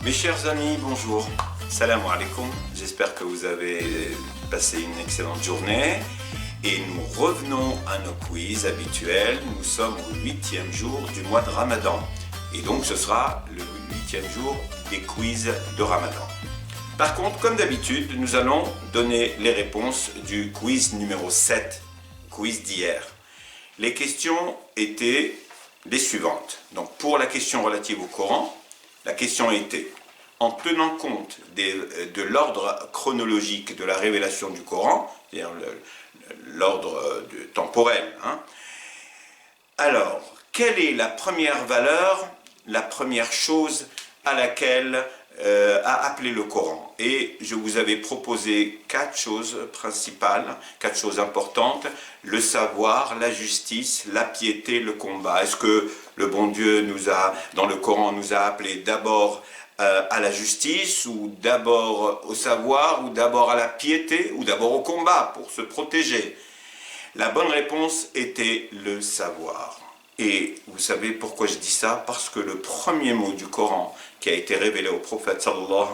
Mes chers amis, bonjour. Salam alaikum. J'espère que vous avez passé une excellente journée. Et nous revenons à nos quiz habituels. Nous sommes au 8e jour du mois de Ramadan. Et donc ce sera le 8e jour des quiz de Ramadan. Par contre, comme d'habitude, nous allons donner les réponses du quiz numéro 7, quiz d'hier. Les questions étaient les suivantes. Donc pour la question relative au Coran, la question était, en tenant compte de l'ordre chronologique de la révélation du Coran, c'est-à-dire l'ordre temporel, alors, quelle est la première valeur, la première chose à laquelle a appelé le Coran? Et je vous avais proposé 4 choses principales, 4 choses importantes: le savoir, la justice, la piété, le combat. Est-ce que le bon Dieu dans le Coran, nous a appelé d'abord à la justice, ou d'abord au savoir, ou d'abord à la piété, ou d'abord au combat pour se protéger? La bonne réponse était le savoir. Et vous savez pourquoi je dis ça? Parce que le premier mot du Coran qui a été révélé au prophète sallallahu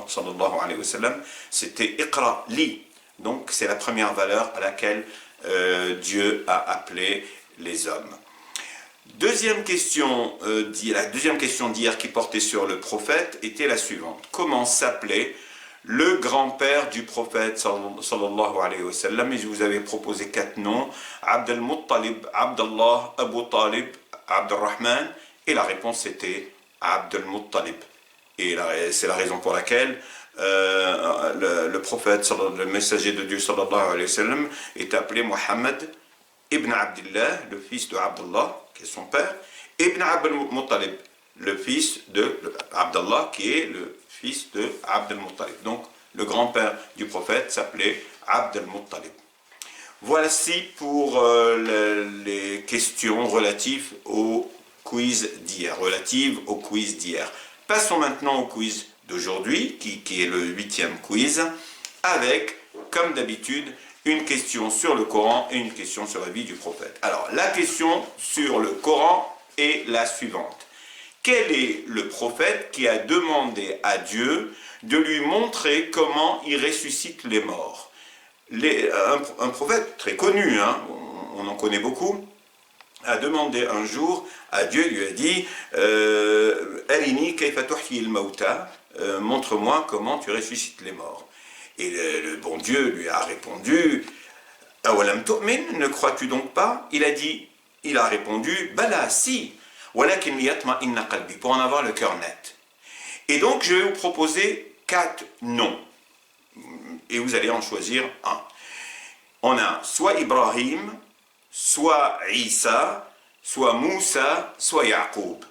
alayhi wa sallam, c'était « Iqra, lis ». Donc c'est la première valeur à laquelle Dieu a appelé les hommes. Deuxième question, la deuxième question d'hier qui portait sur le prophète était la suivante. Comment s'appelait le grand-père du prophète sallallahu alayhi wa sallam? Et je vous avais proposé 4 noms: Abd al-Muttalib, Abdallah, Abu Talib, Abd al-Rahman. Et la réponse était Abd al-Muttalib. Et c'est la raison pour laquelle le prophète, le messager de Dieu sallallahu alayhi wa sallam, est appelé Muhammad ibn Abdillah, le fils de Abdallah, qui est son père, ibn Abd al-Muttalib, le fils de Abdallah, qui est le fils de Abd al-Muttalib. Donc le grand-père du prophète s'appelait Abd al-Muttalib. Voici pour les questions relatives au quiz d'hier. Passons maintenant au quiz d'aujourd'hui, qui est le 8e quiz, avec, comme d'habitude, une question sur le Coran et une question sur la vie du prophète. Alors, la question sur le Coran est la suivante. Quel est le prophète qui a demandé à Dieu de lui montrer comment il ressuscite les morts? Un prophète très connu, on en connaît beaucoup, a demandé un jour à Dieu, lui a dit « Arini kayfa tuhyi al-mawta » montre-moi comment tu ressuscites les morts. Et le bon Dieu lui a répondu « Awalam tu'min, ne crois-tu donc pas ?» Il a répondu « Bala, si, walakin liyatma'inna qalbi » pour en avoir le cœur net. Et donc je vais vous proposer 4 noms. Et vous allez en choisir un. On a soit Ibrahim, soit Isa, soit Moussa, soit Yaqub.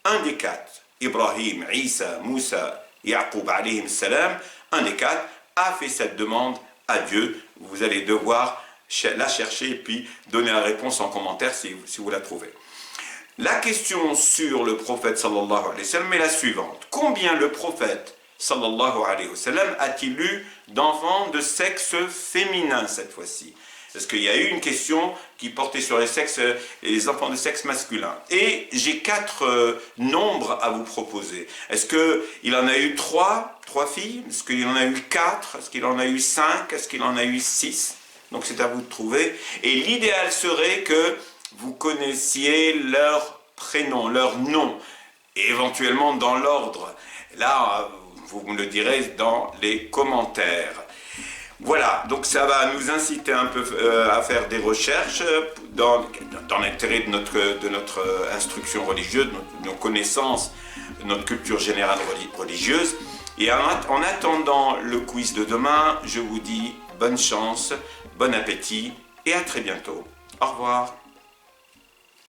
Un des 4. Ibrahim, Isa, Moussa, Yaqub alayhim salam, un des 4 a fait cette demande à Dieu. Vous allez devoir la chercher et puis donner la réponse en commentaire si vous la trouvez. La question sur le prophète sallallahu alayhi wa sallam est la suivante. Combien le prophète sallallahu alayhi wa sallam a-t-il eu d'enfants de sexe féminin cette fois-ci? Parce qu'il y a eu une question qui portait sur les enfants de sexe masculin. Et j'ai 4 nombres à vous proposer. Est-ce qu'il en a eu 3 filles? Est-ce qu'il en a eu 4? Est-ce qu'il en a eu 5? Est-ce qu'il en a eu 6? Donc c'est à vous de trouver. Et l'idéal serait que vous connaissiez leur prénom, leur nom, et éventuellement dans l'ordre. Là, vous me le direz dans les commentaires. Voilà, donc ça va nous inciter un peu à faire des recherches dans l'intérêt de notre instruction religieuse, de nos connaissances, de notre culture générale religieuse. Et en attendant le quiz de demain, je vous dis bonne chance, bon appétit et à très bientôt. Au revoir.